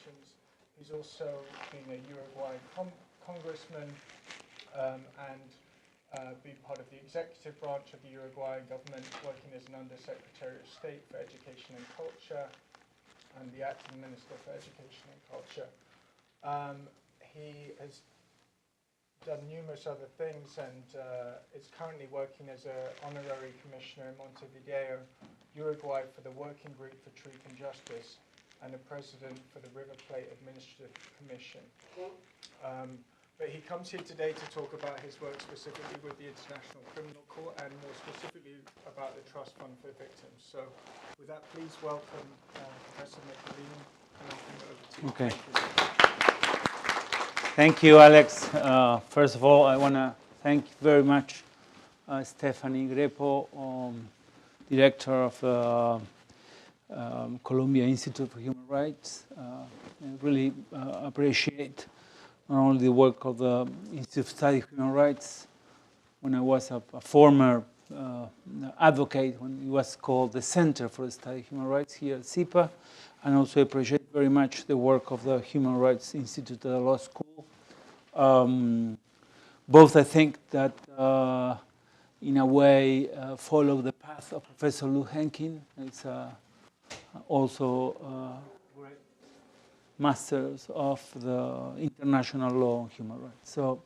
elections. He's also been a Uruguayan congressman and been part of the executive branch of the Uruguayan government, working as an Undersecretary of State for Education and Culture and the Acting Minister for Education and Culture. He has done numerous other things and is currently working as an honorary commissioner in Montevideo, Uruguay, for the Working Group for Truth and Justice, and a president for the River Plate Administrative Commission. But he comes here today to talk about his work specifically with the International Criminal Court and more specifically about the Trust Fund for Victims. So with that, please welcome Professor Michelini, and I'll hand it over to you. Okay. Thank you, Alex. First of all, I want to thank very much Stephanie Grepo, director of the Columbia Institute for Human Rights. I really appreciate not only the work of the Institute of Study of Human Rights when I was a former advocate, when it was called the Center for the Study of Human Rights here at SIPA, and also appreciate very much the work of the Human Rights Institute at the Law School. Both, I think, that in a way follow the path of Professor Lou Henkin. It's also great masters of the international law on human rights. So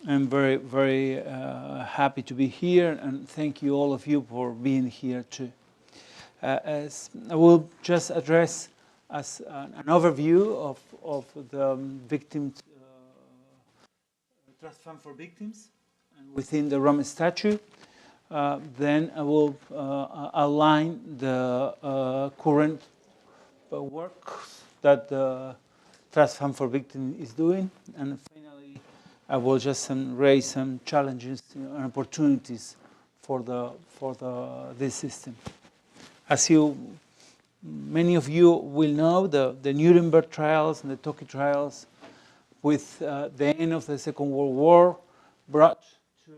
I'm very, very happy to be here, and thank you all of you for being here too. As I will just address as an overview of the Victims Trust Fund for Victims and within the Rome Statute. Then I will outline the current work that the Trust Fund for Victims is doing, and finally I will just raise some challenges and opportunities for this system. As many of you will know, the Nuremberg trials and the Turkey trials, with the end of the Second World War, brought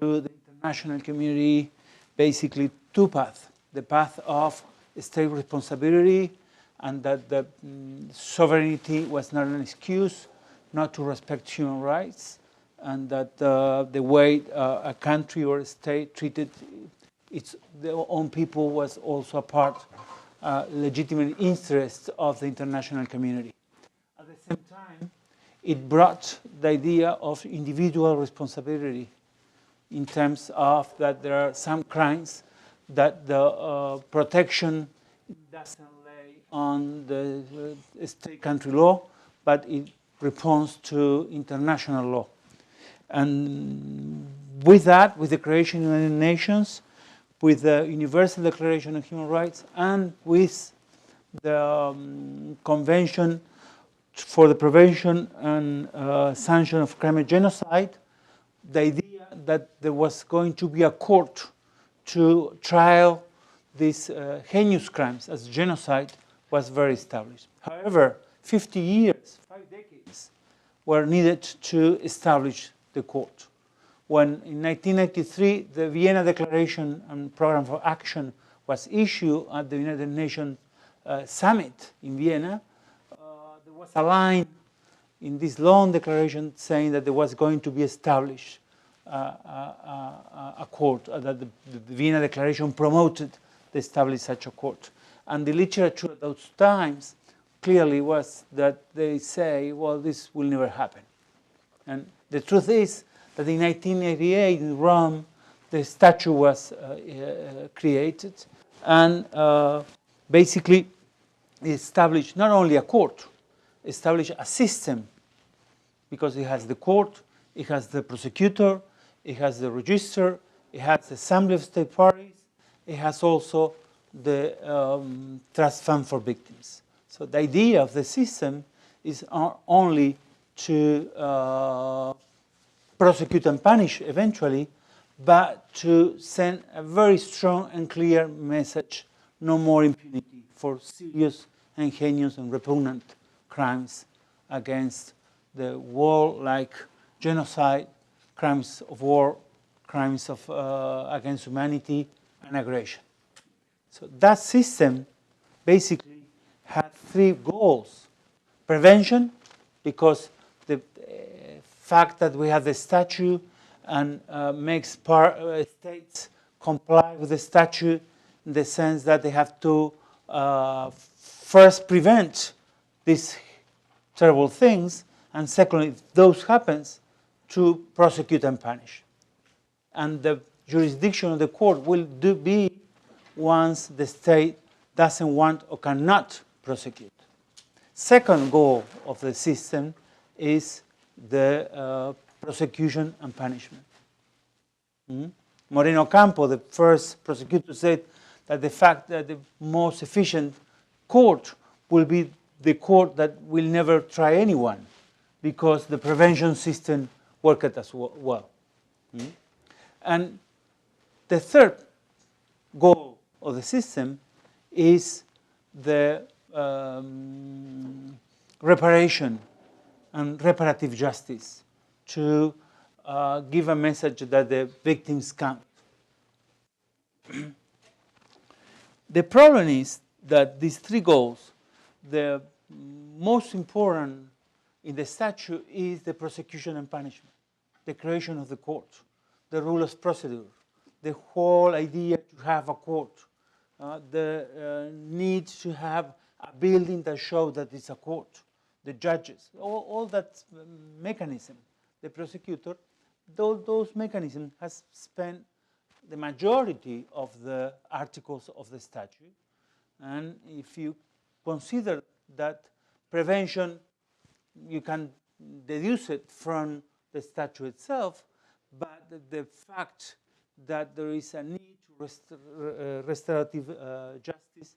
to the international community basically two paths: the path of state responsibility, and that the sovereignty was not an excuse not to respect human rights, and that the way a country or a state treated their own people was also a part, legitimate interest of the international community. At the same time, it brought the idea of individual responsibility in terms of that there are some crimes that the protection doesn't lay on the state country law, but it responds to international law. And with that, with the creation of the United Nations, with the Universal Declaration of Human Rights, and with the Convention for the Prevention and Sanction of Crime and Genocide, the idea that there was going to be a court to trial these heinous crimes as genocide was very established. However, 50 years, 5 decades, were needed to establish the court. When in 1993 the Vienna Declaration and Program for Action was issued at the United Nations Summit in Vienna, there was a line in this long declaration saying that there was going to be established a court, that the Vienna Declaration promoted the establishment of such a court. And the literature at those times clearly was that they say, well, this will never happen. And the truth is that in 1988 in Rome, the statute was created, and basically established not only a court, established a system, because it has the court, it has the prosecutor, it has the register, it has the Assembly of State Parties, it has also the Trust Fund for Victims. So the idea of the system is not only to prosecute and punish eventually, but to send a very strong and clear message: no more impunity for serious and heinous and repugnant crimes against the world, like genocide, crimes of war, crimes of against humanity, and aggression. So that system basically had three goals. Prevention, because the fact that we have the statute and makes states comply with the statute in the sense that they have to first prevent these terrible things, and secondly, if those happens, to prosecute and punish. And the jurisdiction of the court will be once the state doesn't want or cannot prosecute. Second goal of the system is the prosecution and punishment. Moreno Campo, the first prosecutor, said that the fact that the most efficient court will be the court that will never try anyone, because the prevention system worked as well. And the third goal of the system is the reparation and reparative justice, to give a message that the victims count. The problem is that these three goals, the most important in the statute is the prosecution and punishment, the creation of the court, the rule of procedure, the whole idea to have a court, the need to have a building that shows that it's a court, the judges, all that mechanism. The prosecutor, those mechanisms has spent the majority of the articles of the statute. And if you consider that prevention, you can deduce it from the statute itself, but the fact that there is a need to restorative justice,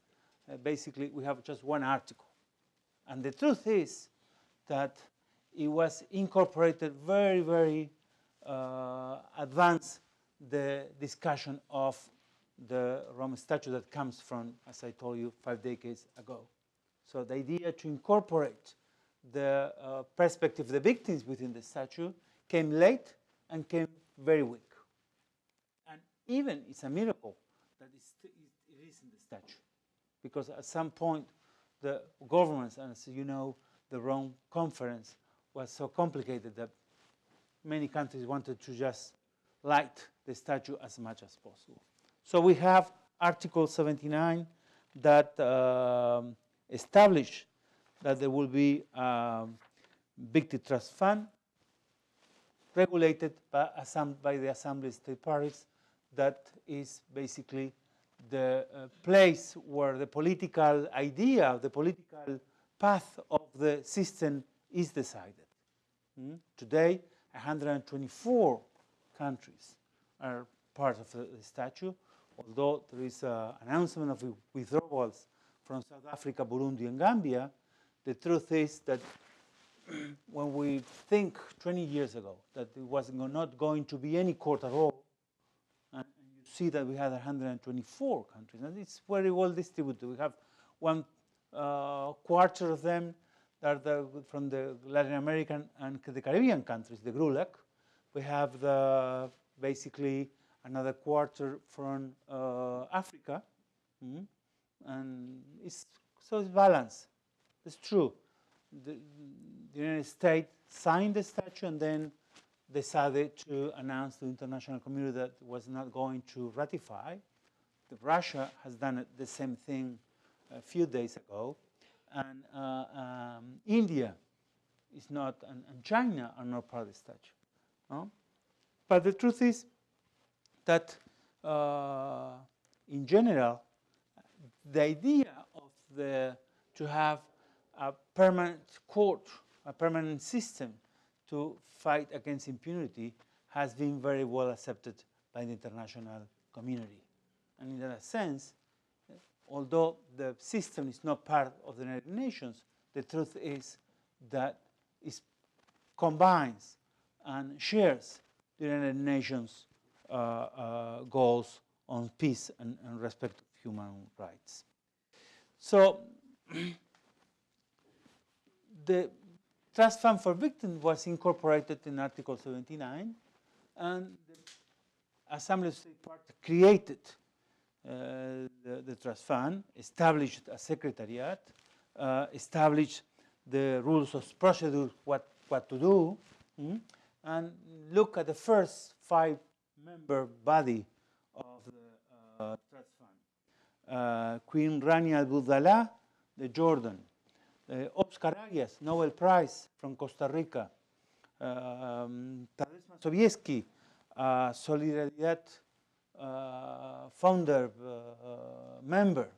basically we have just one article. And the truth is that it was incorporated very, very advanced, the discussion of the Rome Statute that comes from, as I told you, 5 decades ago. So the idea to incorporate the perspective of the victims within the statute came late and came very weak. And even it's a miracle that it is in the statute, because at some point the governments, and as you know, the Rome Conference was so complicated that many countries wanted to just light the statute as much as possible. So we have Article 79 that established that there will be a Victim Trust Fund regulated by the Assembly of State Parties, that is basically the place where the political idea, the political path of the system is decided. Today, 124 countries are part of the statute, although there is an announcement of withdrawals from South Africa, Burundi, and Gambia. The truth is that when we think 20 years ago that there was not going to be any court at all, and you see that we had 124 countries, and it's very well distributed. We have one quarter of them that are from the Latin American and the Caribbean countries, the GRULAC. We have basically another quarter from Africa, and so it's balanced. It's true. The United States signed the statute and then decided to announce to the international community that was not going to ratify. Russia has done the same thing a few days ago, and India is not, and China are not part of the statute. No? But the truth is that in general, the idea of to have a permanent court, a permanent system to fight against impunity has been very well accepted by the international community. And in that sense, although the system is not part of the United Nations, the truth is that it combines and shares the United Nations goals on peace and respect of human rights. So the Trust Fund for Victims was incorporated in Article 79, and the Assembly of State Parties created the Trust Fund, established a secretariat, establish the rules of procedure, what to do, and look at the first 5-member body of the trust fund. Queen Rani Abdullah, the Jordan. Oscar Arias, Nobel Prize from Costa Rica. Tadeusz Mazowiecki, Solidaridad founder, member.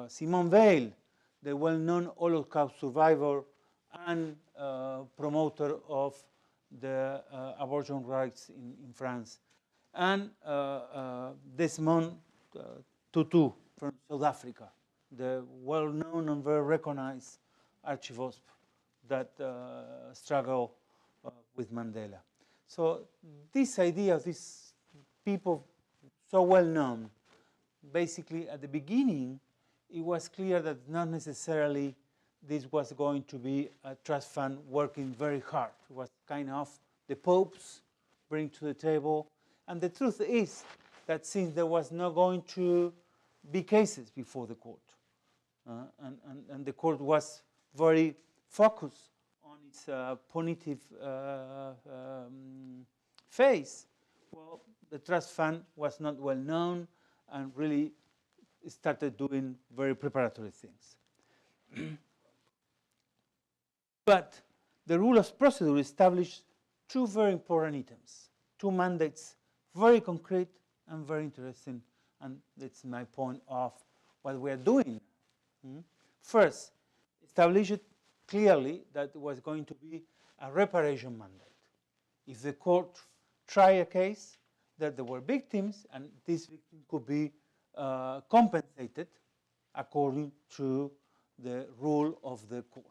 Simone Weil, the well-known Holocaust survivor and promoter of the abortion rights in France. And Desmond Tutu from South Africa, the well-known and very recognized archivosp that struggled with Mandela. So this idea of these people so well known, basically at the beginning, it was clear that not necessarily this was going to be a trust fund working very hard. It was kind of the popes bring to the table. And the truth is that since there was not going to be cases before the court, and the court was very focused on its punitive phase, well, the trust fund was not well known and really started doing very preparatory things. But the rule of procedure established two very important items, two mandates, very concrete and very interesting, and that's my point of what we are doing. First, establish it clearly that it was going to be a reparation mandate. If the court tried a case that there were victims, and these victims could be compensated according to the rule of the court.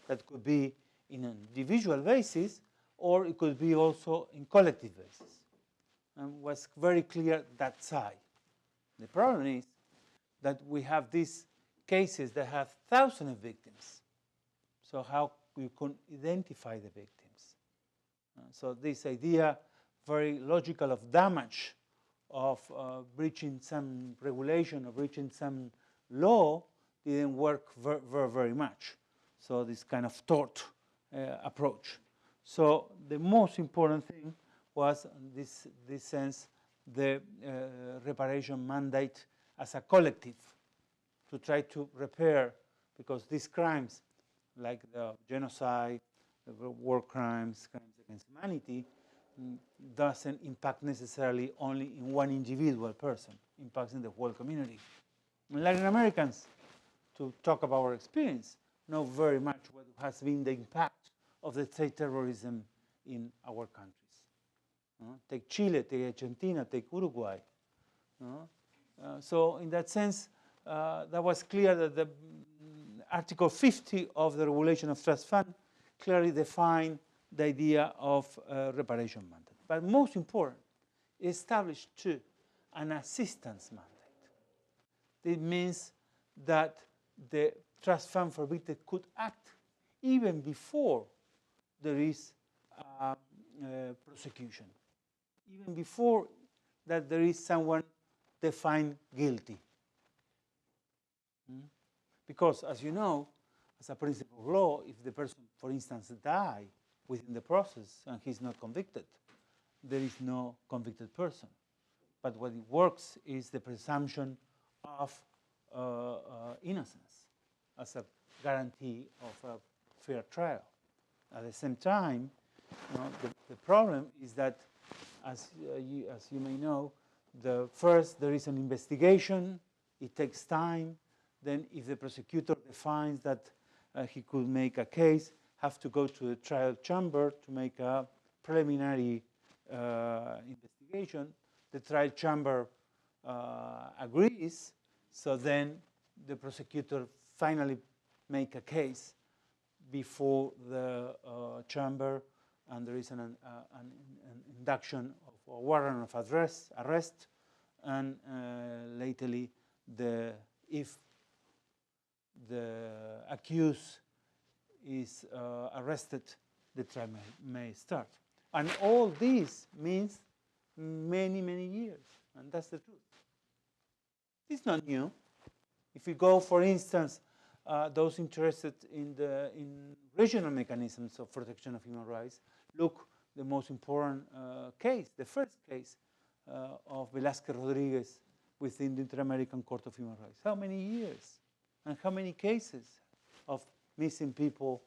That could be in an individual basis, or it could be also in collective basis. And was very clear that side. The problem is that we have these cases that have thousands of victims. So how you can identify the victims? So this idea, very logical, of damage, of breaching some regulation, of breaching some law, didn't work very much. So this kind of tort approach. So the most important thing was, in this sense, the reparation mandate as a collective to try to repair, because these crimes, like the genocide, the war crimes, crimes against humanity, doesn't impact necessarily only in one individual person, impacts in the whole community. And Latin Americans, to talk about our experience, know very much what has been the impact of the state terrorism in our countries. Take Chile, take Argentina, take Uruguay. So in that sense, that was clear that the Article 50 of the Regulation of Trust Fund clearly defined the idea of reparation mandate. But most important, it established too an assistance mandate. It means that the Trust Fund for Victims could act even before there is prosecution, even before that there is someone defined guilty. Because, as you know, as a principle of law, if the person, for instance, dies within the process and he's not convicted, there is no convicted person. But what it works is the presumption of innocence as a guarantee of a fair trial. At the same time, the problem is that, as you may know, first there is an investigation, it takes time. Then if the prosecutor defines that he could make a case, have to go to the trial chamber to make a preliminary investigation. The trial chamber agrees, so then the prosecutor finally make a case before the chamber, and there is an induction of a warrant of arrest, and lately, if the accused is arrested, the trial may start. And all this means many, many years, and that's the truth. It's not new. If we go, for instance, those interested in regional mechanisms of protection of human rights, look the most important case, the first case of Velázquez Rodriguez within the Inter-American Court of Human Rights. How many years and how many cases of missing people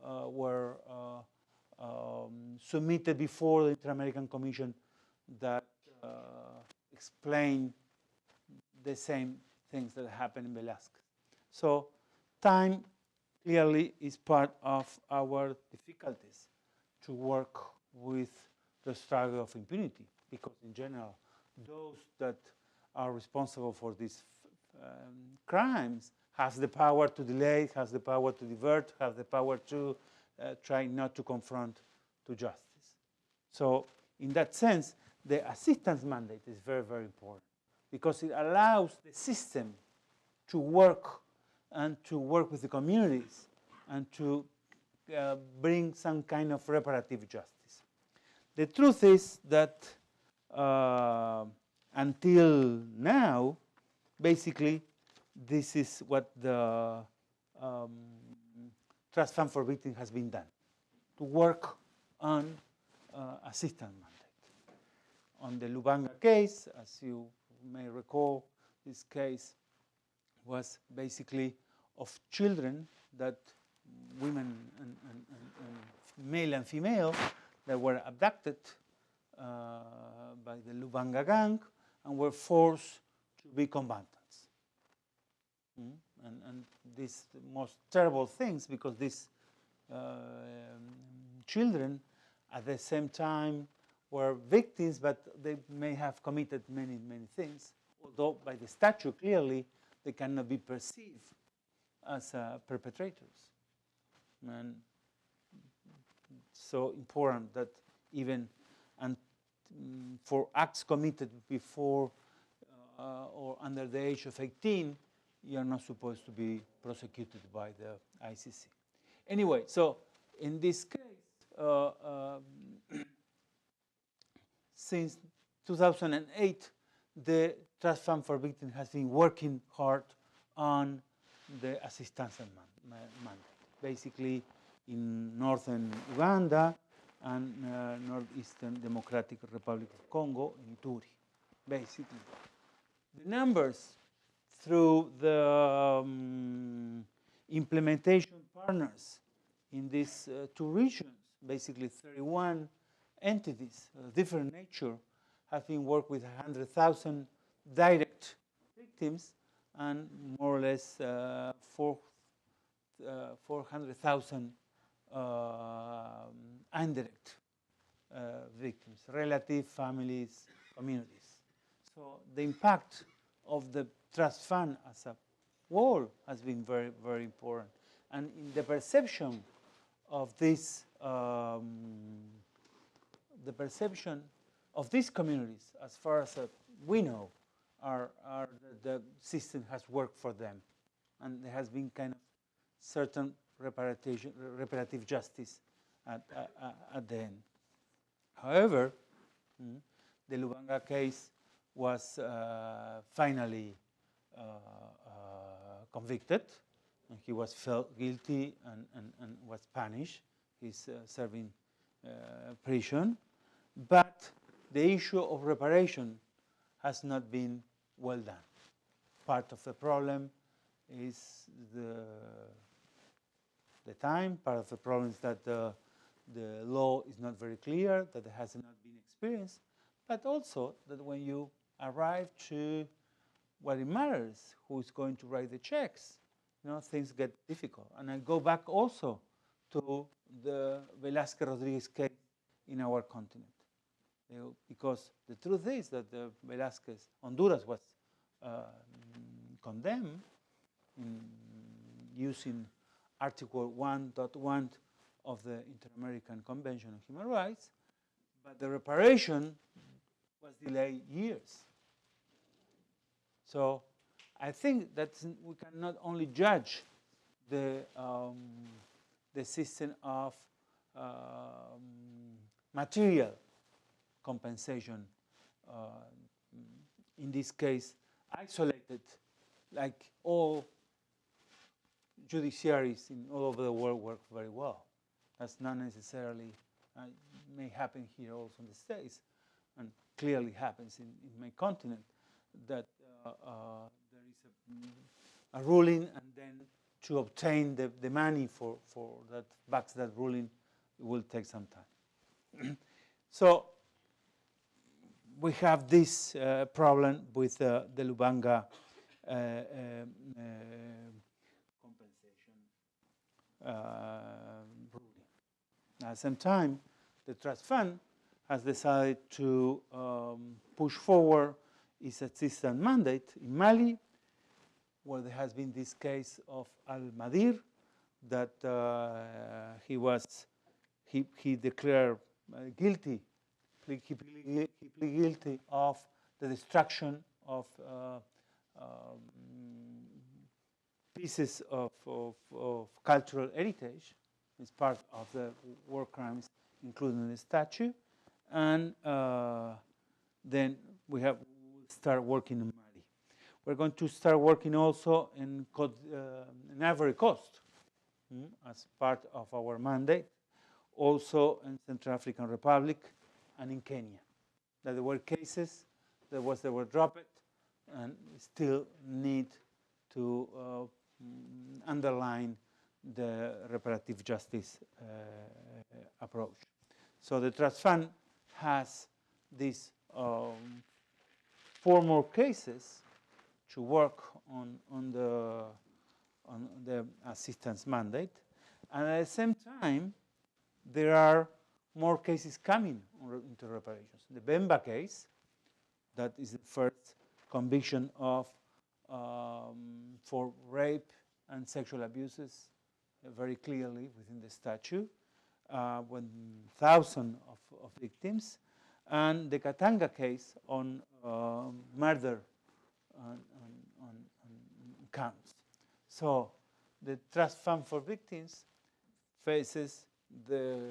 were submitted before the Inter-American Commission that explain the same things that happened in Velázquez. So time clearly is part of our difficulties to work with the struggle of impunity, because in general, those that are responsible for these crimes has the power to delay, has the power to divert, has the power to try not to confront to justice. So in that sense, the assistance mandate is very, very important, because it allows the system to work and to work with the communities and to bring some kind of reparative justice. The truth is that until now, basically, this is what the Trust Fund for Victims has been done, to work on assistance mandate. On the Lubanga case, as you may recall, this case was basically of children that women and male and female that were abducted by the Lubanga gang and were forced to be combatants. And these most terrible things, because these children at the same time were victims, but they may have committed many, many things, although by the statute clearly they cannot be perceived as perpetrators. And so important that even for acts committed before or under the age of 18, you are not supposed to be prosecuted by the ICC. Anyway, so in this case, since 2008, the Trust Fund for Victims has been working hard on the assistance mandate, basically in northern Uganda and northeastern Democratic Republic of Congo, in Ituri, basically. The numbers through the implementation partners in these two regions, basically 31 entities of different nature, have been worked with 100,000 direct victims and more or less 400,000 indirect victims, relative, families, communities. So the impact of the trust fund as a whole has been very, very important. And in the perception of this, the perception of these communities, as far as we know, are the system has worked for them, and there has been kind of certain reparative justice at the end. However, the Lubanga case was finally convicted, and he was felt guilty and was punished. He's serving prison, but the issue of reparation has not been well done. Part of the problem is the time. Part of the problem is that the law is not very clear, that it has not been experienced, but also that when you arrive to what it matters, who is going to write the checks, things get difficult. And I go back also to the Velázquez Rodriguez case in our continent. Because the truth is that the Honduras was condemned in using Article 1.1 of the Inter-American Convention on Human Rights, but the reparation was delayed years. So I think that we can not only judge the system of material compensation, in this case isolated like all judiciaries in all over the world, work very well. That's not necessarily, may happen here also in the States, and clearly happens in my continent, that there is a ruling, and then to obtain the money for that backs that ruling, it will take some time. So we have this problem with the Lubanga compensation ruling. At the same time, the trust fund has decided to push forward its assistance mandate in Mali, where there has been this case of Al-Madir, that he declared guilty. He pleaded guilty of the destruction of pieces of cultural heritage. It's part of the war crimes, including the statue. And then we have start working in Mali. We're going to start working also in Ivory Coast as part of our mandate, also in Central African Republic and in Kenya. That there were cases that were dropped and still need to underline the reparative justice approach. So the trust fund has these 4 more cases to work on the assistance mandate, and at the same time, there are more cases coming into reparations. The Bemba case, that is the first conviction of for rape and sexual abuses, very clearly within the statute, 1,000 of victims, and the Katanga case on murder on counts. So the Trust Fund for Victims faces the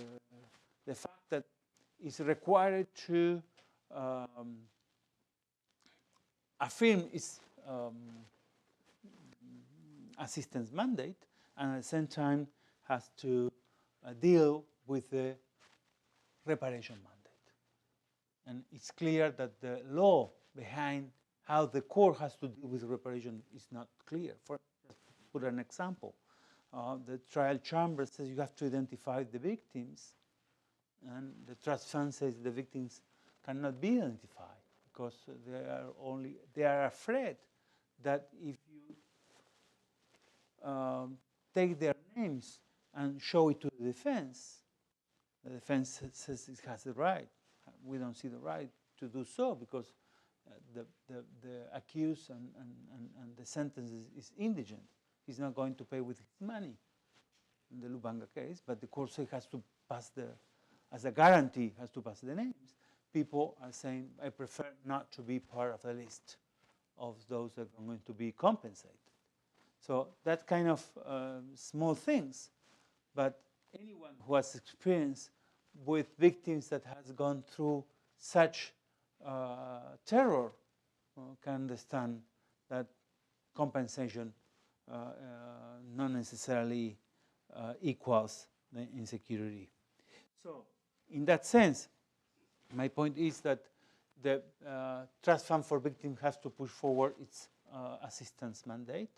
fact that it's required to affirm its assistance mandate, and at the same time has to deal with the reparation mandate. And it's clear that the law behind how the court has to deal with reparation is not clear. For put an example, the trial chamber says you have to identify the victims, and the trust fund says the victims cannot be identified because they are afraid that if you take their names and show it to the defense says it has the right. We don't see the right to do so because the accused and the sentence is indigent. He's not going to pay with his money in the Lubanga case, but the court says has to pass as a guarantee, has to pass the names. People are saying, I prefer not to be part of the list of those that are going to be compensated. So that kind of small things, but anyone who has experience with victims that has gone through such terror can understand that compensation not necessarily equals the insecurity. So in that sense, my point is that the Trust Fund for Victims has to push forward its assistance mandate,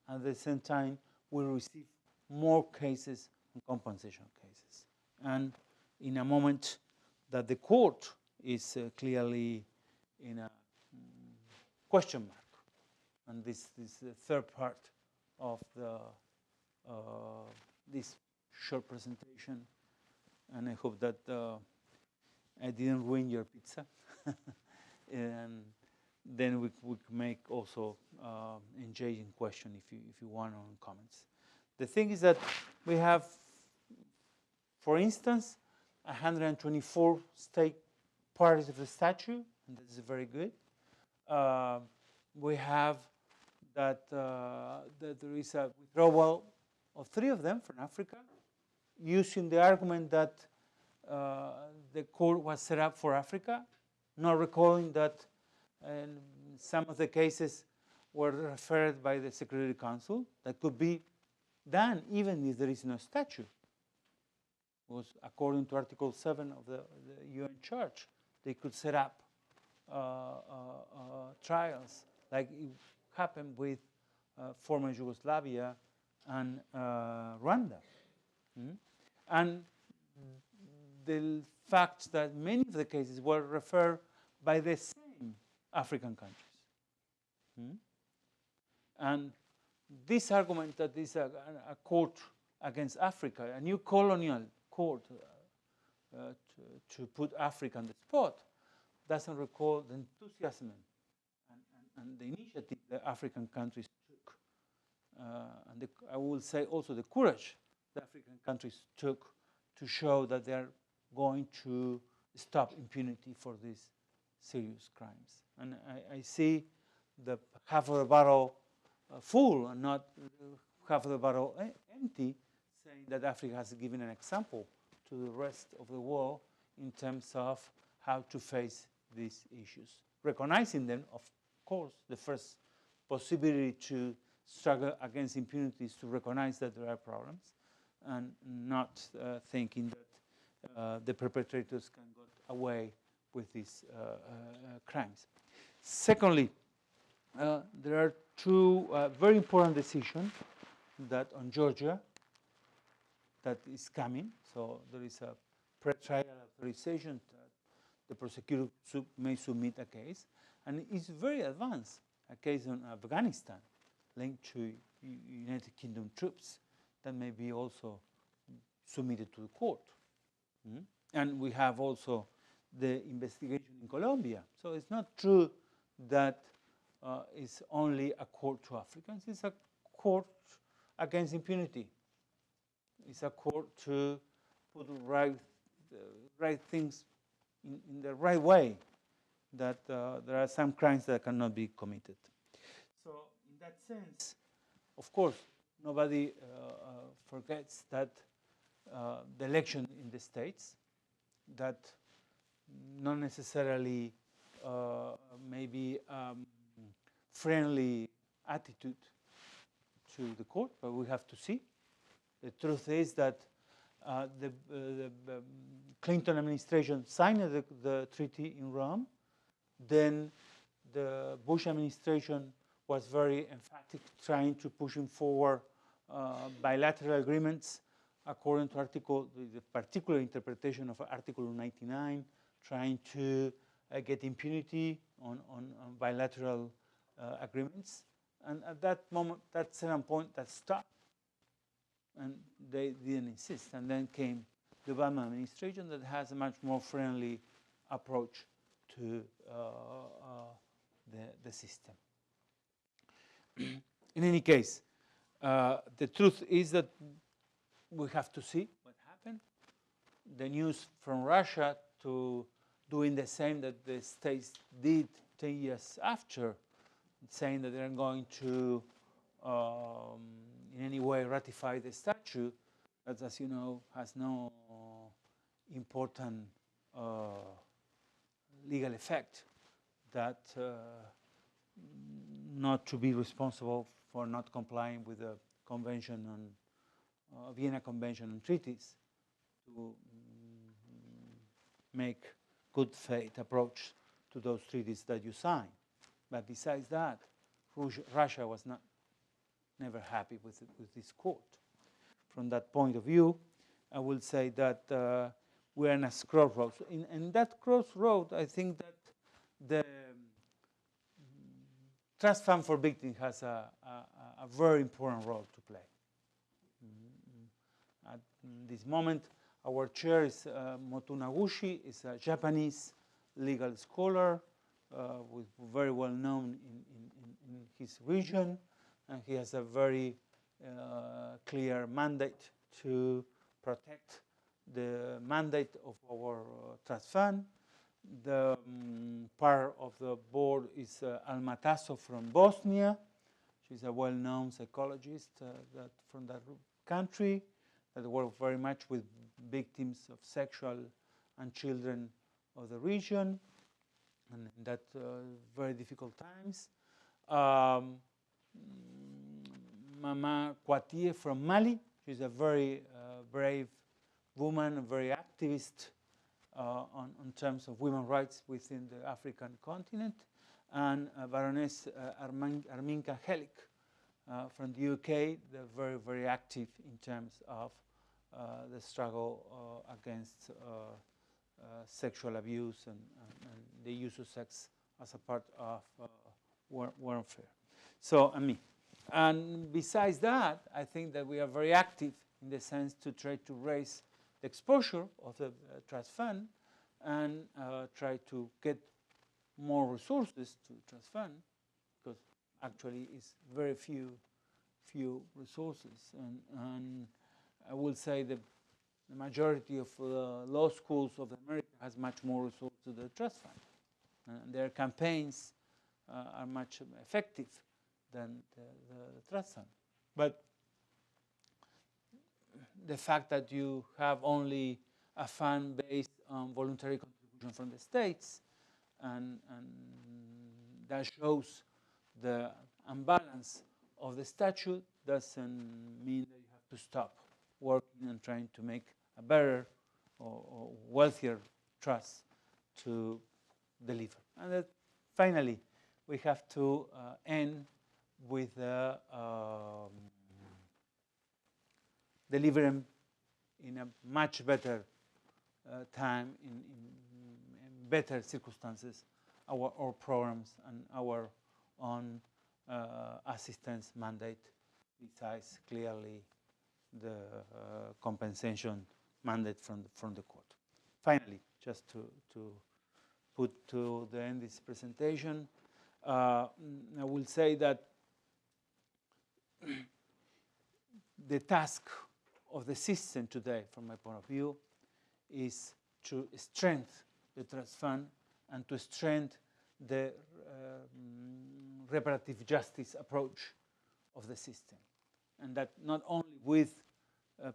and at the same time will receive more cases and compensation cases. And in a moment that the court is clearly in a question mark. And this is the third part of this short presentation. And I hope that I didn't ruin your pizza. And then we could make also engaging question if you want on comments. The thing is that we have, for instance, 124 state parties of the statute, and this is very good. We have that there is a withdrawal of 3 of them from Africa, using the argument that the court was set up for Africa, not recalling that in some of the cases were referred by the Security Council that could be done even if there is no statute. Because according to Article 7 of the UN Charter, they could set up trials like it happened with former Yugoslavia and Rwanda. And the fact that many of the cases were referred by the same African countries. And this argument that is a court against Africa, a new colonial court to put Africa on the spot, doesn't recall the enthusiasm and the initiative the African countries took. And I will say also the courage the African countries took to show that they are going to stop impunity for these serious crimes. And I see the half of the bottle full and not half of the bottle empty, saying that Africa has given an example to the rest of the world in terms of how to face these issues. Recognizing them, of course, the first possibility to struggle against impunity is to recognize that there are problems and not thinking that the perpetrators can get away with these crimes. Secondly, there are two very important decisions that on Georgia that is coming. So there is a pre-trial authorization that the prosecutor may submit a case, and it's very advanced, a case on Afghanistan linked to United Kingdom troops that may be also submitted to the court. And we have also the investigation in Colombia. So it's not true that it's only a court to Africans. It's a court against impunity. It's a court to put the right things in the right way, that there are some crimes that cannot be committed. So in that sense, of course, nobody forgets that the election in the States, that not necessarily maybe friendly attitude to the court, but we have to see. The truth is that the Clinton administration signed the treaty in Rome. Then the Bush administration was very emphatic, trying to push forward bilateral agreements according to the particular interpretation of Article 99, trying to get impunity on bilateral agreements. And at that moment, that certain point, that stopped. And they didn't insist. And then came the Obama administration that has a much more friendly approach to the system. In any case, the truth is that we have to see what happened. The news from Russia to doing the same that the States did 10 years after, saying that they're going to in any way ratify the statute, that, as you know, has no important legal effect, that not to be responsible for not complying with the Convention on Vienna Convention on Treaties, to make good faith approach to those treaties that you sign. But besides that, Russia was never happy with this court. From that point of view, I will say that we're in a crossroads. In that crossroad, I think that the Trust Fund for Victims has a very important role to play. At this moment, our chair is Moto Naguchi, is a Japanese legal scholar, very well known in his region, and he has a very clear mandate to protect the mandate of our trust fund. The part of the board is Alma Tasso from Bosnia. She's a well-known psychologist from that country that works very much with victims of sexual and children of the region, and in that very difficult times. Mama Kwatie from Mali. She's a very brave woman, a very activist on terms of women's rights within the African continent. And Baroness Arminka Helik from the UK. They're very, very active in terms of the struggle against sexual abuse and the use of sex as a part of warfare. So, and me. And besides that, I think that we are very active in the sense to try to raise the exposure of the trust fund and try to get more resources to trust fund, because actually it's very few resources. And I will say that the majority of law schools of America has much more resources to the trust fund. And their campaigns are much effective than the trust fund. But the fact that you have only a fund based on voluntary contribution from the states, and that shows the imbalance of the statute, doesn't mean that you have to stop working and trying to make a better or wealthier trust to deliver. And that finally, we have to end with delivering in a much better time, in better circumstances, our programs and our own assistance mandate, besides clearly the compensation mandate from the court. Finally, just to put to the end this presentation, I will say that the task of the system today, from my point of view, is to strengthen the trust fund and to strengthen the reparative justice approach of the system. And that not only with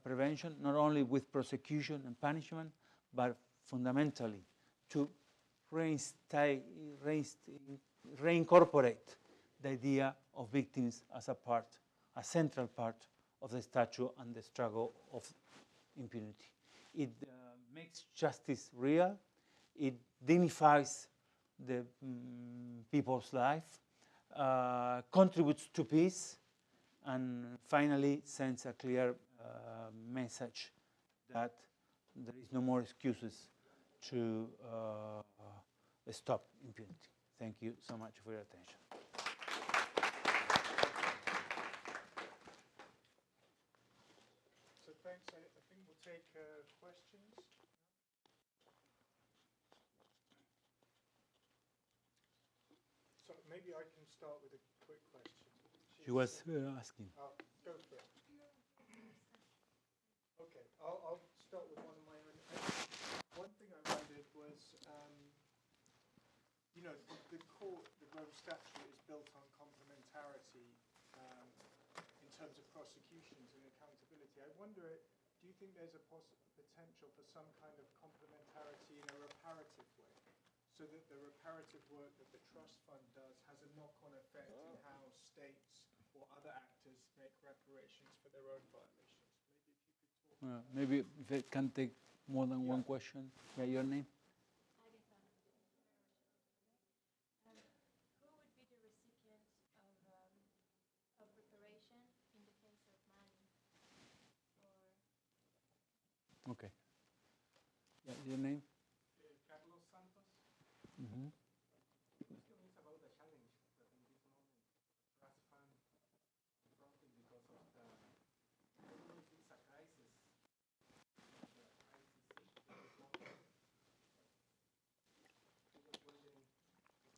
prevention, not only with prosecution and punishment, but fundamentally to reincorporate the idea of victims as a central part of the statute and the struggle of impunity. It makes justice real. It dignifies the people's life, contributes to peace, and finally sends a clear message that there is no more excuses to stop impunity. Thank you so much for your attention. So thanks. I think we'll take questions. So maybe I can start with a quick question. She was asking. Go for it. Okay, I'll start with one of my own. One thing I wondered was, you know, the Rome Statute is built on complementarity in terms of prosecutions and accountability. I wonder, do you think there's a potential for some kind of complementarity in a reparative way, so that the reparative work that the trust fund does has a knock-on effect in how states or other actors make reparations for their own violations? Maybe if I can take more than one question. Yeah, your name? Who would be the recipient of reparation in the case of Mali? Okay. Yeah, your name? Carlos Santos. Mm-hmm. The question is about the challenge that in this moment trust fund confronted because of the, I don't know if it's a crisis, the ICC, the response. I was wondering if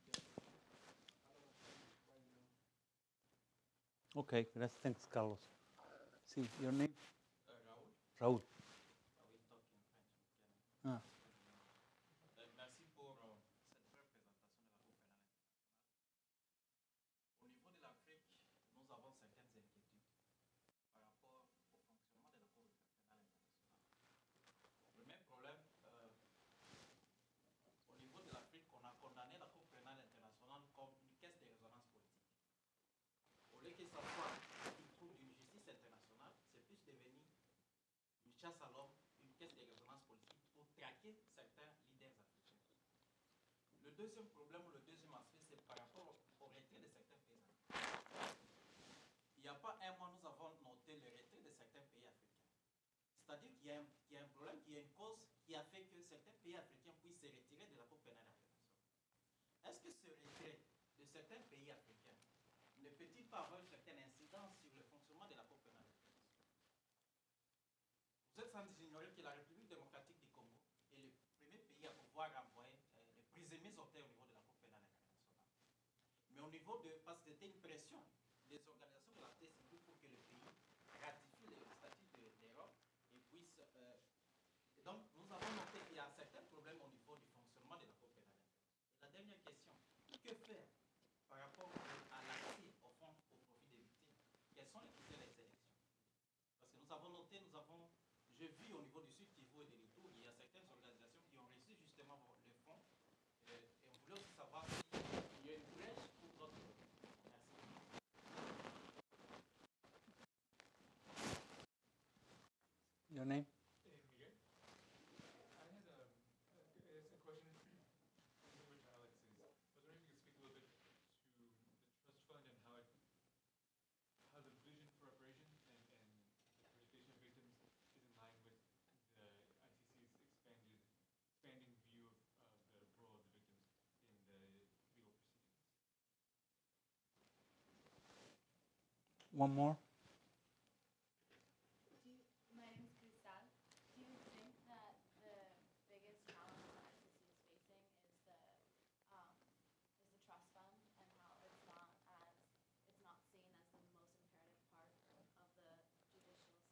there's a lot of things right now. Okay, thanks, Carlos. See, your name? Raoul. Raoul. We talk in French. Ah. Merci pour cette brève présentation de la Cour pénale internationale. Au niveau de l'Afrique, nous avons certaines inquiétudes par rapport au fonctionnement de la Cour pénale internationale. Le même problème, au niveau de l'Afrique, on a condamné la Cour pénale internationale comme une caisse de résonance politique. chasse à l'homme, une caisse de résonance politique pour traquer certains leaders africains. Le deuxième problème ou le deuxième aspect, c'est par rapport au retrait de certains pays africains. Il n'y a pas un mois, nous avons noté le retrait de certains pays africains. C'est-à-dire qu'il y a un problème, qu'il y a une cause qui a fait que certains pays africains puissent se retirer de la Cour pénale internationale. Est-ce que ce retrait de certains pays africains ne peut-il pas avoir une certaine incidence sur le fonctionnement de la Cour pénale internationale? Vous êtes sans ignorer que la République démocratique du Congo est le premier pays à pouvoir envoyer les prisonniers auteurs au niveau de la Cour pénale internationale. Mais au niveau de, parce que c'était une pression des organisations de la société civile pour que le pays ratifie le statut d'Europe et puisse. Donc, nous avons noté qu'il y a certains problèmes au niveau du fonctionnement de la Cour pénale internationale. Et la dernière question, que faire par rapport à l'accès au fonds au profit des victimes? Quels sont les critères des élections? Parce que nous avons noté, j'ai vu au niveau du Sud Kivu et de l'Itourie, il y a certaines organisations qui ont reçu justement le fonds. Et on voulait aussi savoir s'il y a une brèche pour d'autres. Merci. Your name? Miguel. I had a question similar to Alex's. I was wondering if you could speak a little bit to the trust fund and how the vision for reparation and the participation of victims is in line with the ICC's expanding view of the role of the victims in the legal proceedings. One more? My name is Cristal. Do you think that the biggest challenge that ICC is facing is the trust fund and how it's not seen as the most imperative part of the judicial system?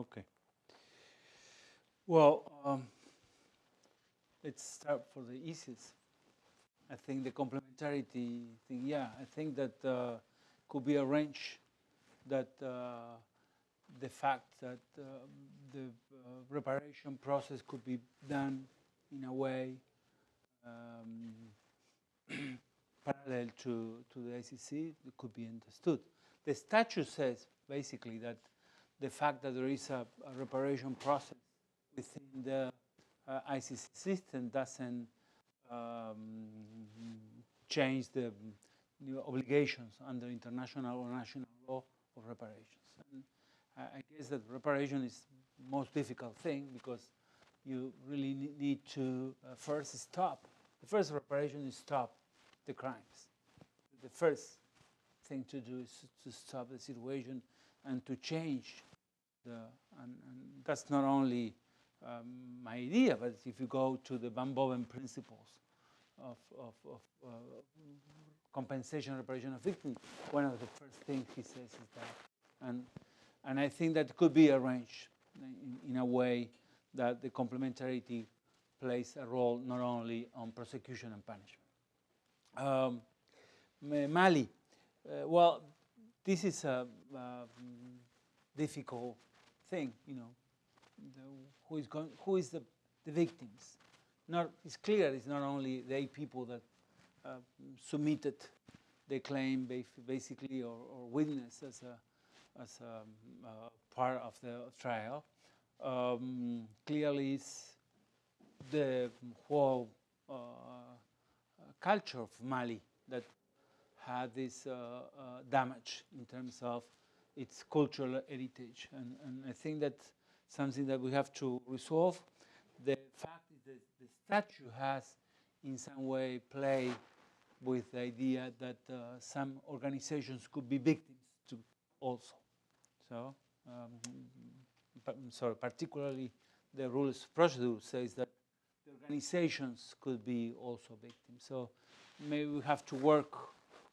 Okay. Well, let's start for the easiest. I think the complementarity thing, yeah, I think that could be arranged that the fact that the reparation process could be done in a way parallel to the ICC, it could be understood. The statute says basically that the fact that there is a reparation process within the ICC system doesn't change the obligations under international or national law of reparations. And I guess that reparation is the most difficult thing because you really need to first stop. The first reparation is stop the crimes. The first thing to do is to stop the situation and to change and that's not only my idea, but if you go to the Van Boven principles of compensation, reparation of victims, one of the first things he says is that. And I think that could be arranged in a way that the complementarity plays a role not only on prosecution and punishment. Mali, well, this is a difficult thing, you know. Who is the victims? It's clear it's not only the 8 people that submitted the claim basically or witnessed as a part of the trial. Clearly it's the whole culture of Mali that had this damage in terms of its cultural heritage. And I think that's something that we have to resolve. The fact is that the statute has in some way played with the idea that some organizations could be victims too also. So, particularly the rules of procedure says that the organizations could be also victims. So maybe we have to work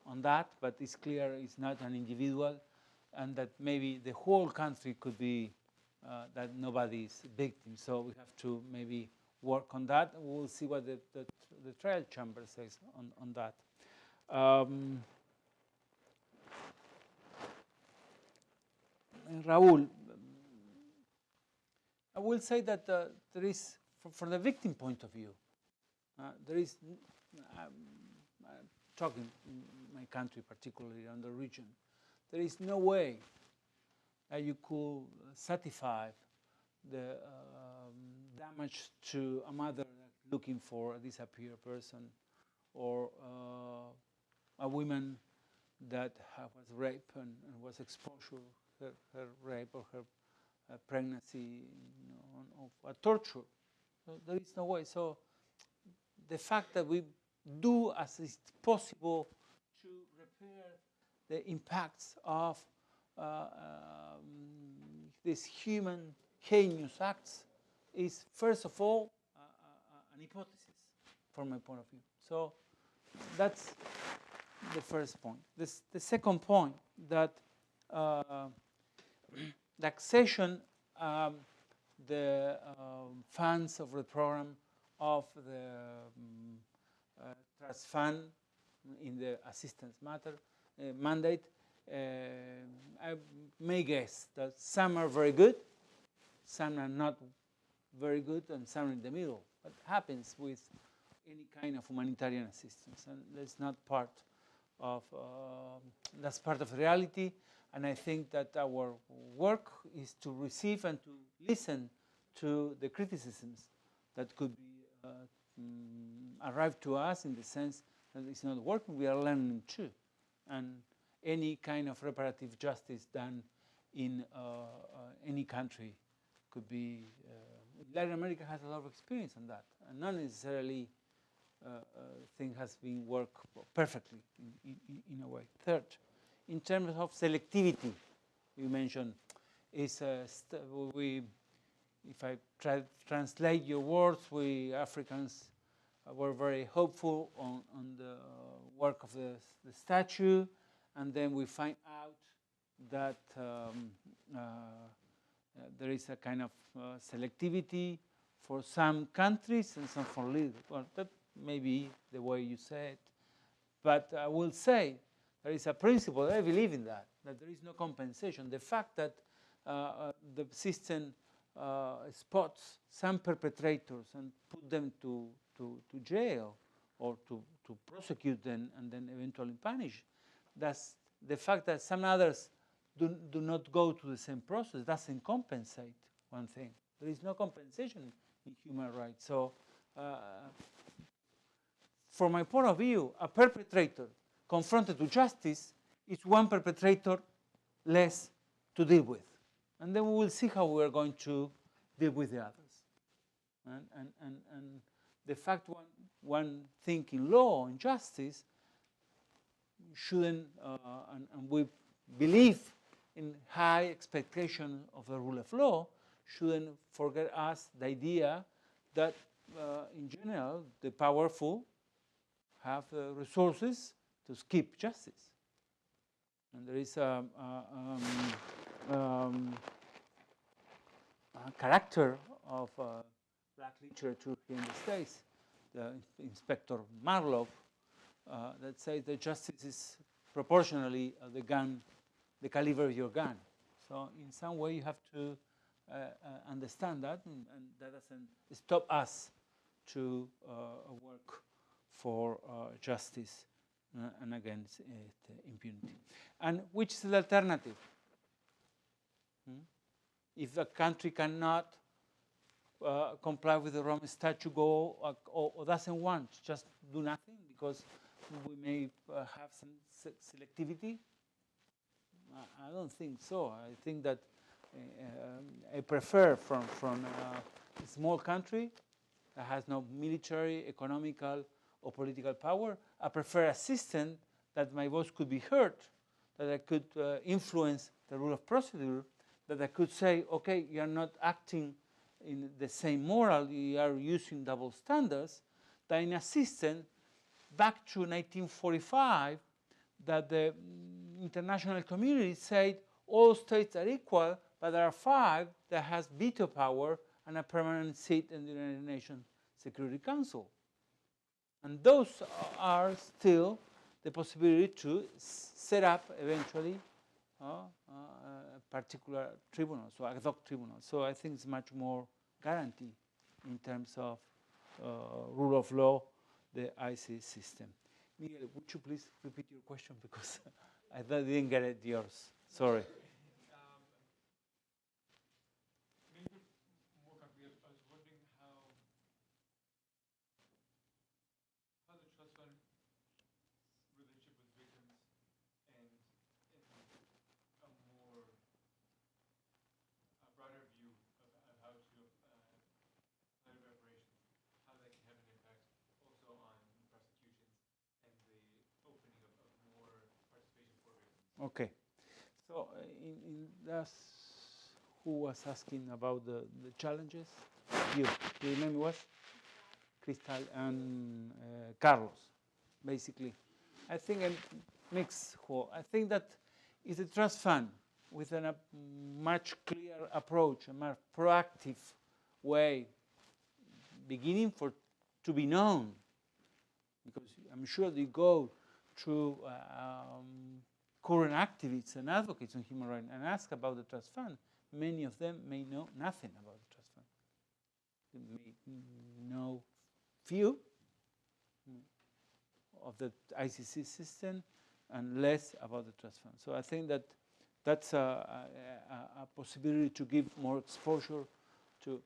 on that, but it's clear it's not an individual, and that maybe the whole country could be that nobody is victim. So we have to maybe work on that, and we'll see what the trial chamber says on that. Raúl, I will say that there is, from the victim point of view, there is, talking in my country particularly, on the region, there is no way you could certify the damage to a mother looking for a disappeared person, or a woman that was raped and was exposed to her rape or her pregnancy, of a torture. So there is no way. So the fact that we do as is possible to repair the impacts of these human heinous acts is, first of all, an hypothesis from my point of view. So that's the first point. The second point, that the accession, the funds of the program of the Trust Fund in the assistance mandate, I may guess that some are very good, some are not very good, and some are in the middle. What happens with any kind of humanitarian assistance? And that's not part of, that's part of reality. And I think that our work is to receive and to listen to the criticisms that could be arrived to us, in the sense that it's not working. We are learning too. And any kind of reparative justice done in any country could be, Latin America has a lot of experience on that, and not necessarily thing has been worked perfectly in a way. Third, in terms of selectivity, you mentioned, is if I try to translate your words, we Africans were very hopeful on the work of the statue, and then we find out that there is a kind of selectivity for some countries and some for little. Well, that may be the way you say it, but I will say there is a principle, I believe in that there is no compensation. The fact that the system spots some perpetrators and put them to jail, or to prosecute them and then eventually punish, that's the fact that some others do not go to the same process doesn't compensate one thing. There is no compensation in human rights. So from my point of view, a perpetrator confronted to justice is one perpetrator less to deal with. And then we will see how we are going to deal with the others. And the fact one thing in law and justice shouldn't, and we believe in high expectation of the rule of law, shouldn't forget us the idea that in general the powerful have the resources to skip justice. And there is a character of black literature here in the States, the Inspector Marlowe, that says that justice is proportionally the caliber of your gun. So in some way you have to understand that, and that doesn't stop us to work for justice and against impunity. And which is the alternative? If a country cannot comply with the Rome Statute, or doesn't want, just do nothing because we may have some selectivity? I don't think so. I think that I prefer from a small country that has no military, economical, or political power. I prefer a system that my voice could be heard, that I could influence the rule of procedure, that I could say, okay, you are not acting in the same moral, you are using double standards, that in a system back to 1945, that the international community said all states are equal, but there are 5 that has veto power and a permanent seat in the United Nations Security Council. And those are still the possibility to set up eventually a particular tribunal, so ad hoc tribunal. So I think it's much more guaranteed in terms of rule of law, the ICC system. Miguel, would you please repeat your question, because I didn't get it yours. Sorry. Okay. So that's who was asking about the challenges? You remember what? Cristal and Carlos, basically. I think a mixed whole. I think that it's a trust fund with a much clearer approach, a more proactive way, beginning to be known. Because I'm sure they go through current activists and advocates on human rights and ask about the trust fund. Many of them may know nothing about the trust fund. They may know few of the ICC system and less about the trust fund. So I think that that's a possibility to give more exposure to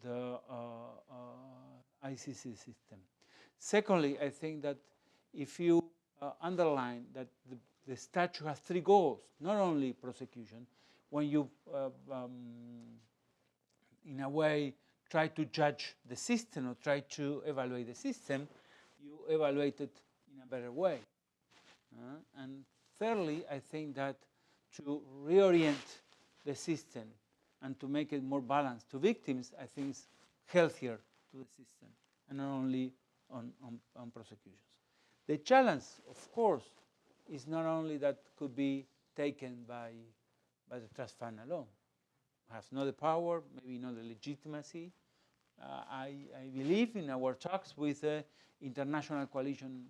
the ICC system. Secondly, I think that if you underline that the statute has 3 goals, not only prosecution, when you, in a way, try to judge the system or try to evaluate the system, you evaluate it in a better way. And thirdly, I think that to reorient the system and to make it more balanced to victims, I think is healthier to the system, and not only on prosecutions. The challenge, of course, is not only that could be taken by the trust fund alone. Has not the power, maybe not the legitimacy. I believe in our talks with the International Coalition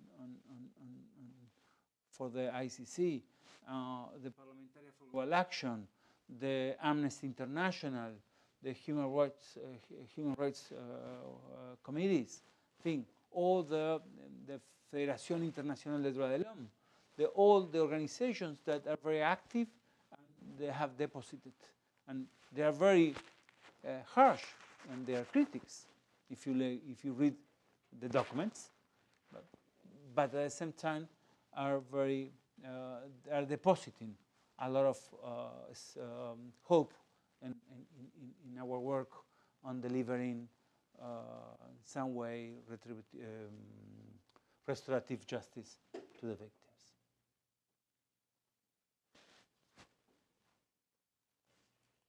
for the ICC, the Parliamentary for Global Action, the Amnesty International, the Human Rights committees, all the Federación Internacional de Droits de l'Homme, all the organizations that are very active, and they have deposited, and they are very harsh, and they are critics if you read the documents, but at the same time are very are depositing a lot of hope in our work on delivering in some way restorative justice to the victims.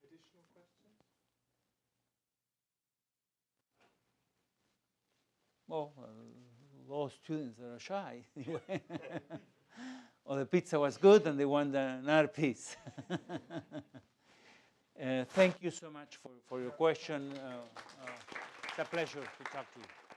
Additional questions? Well, law students are shy. Or the pizza was good and they want another piece. Thank you so much for your question. It's a pleasure to talk to you.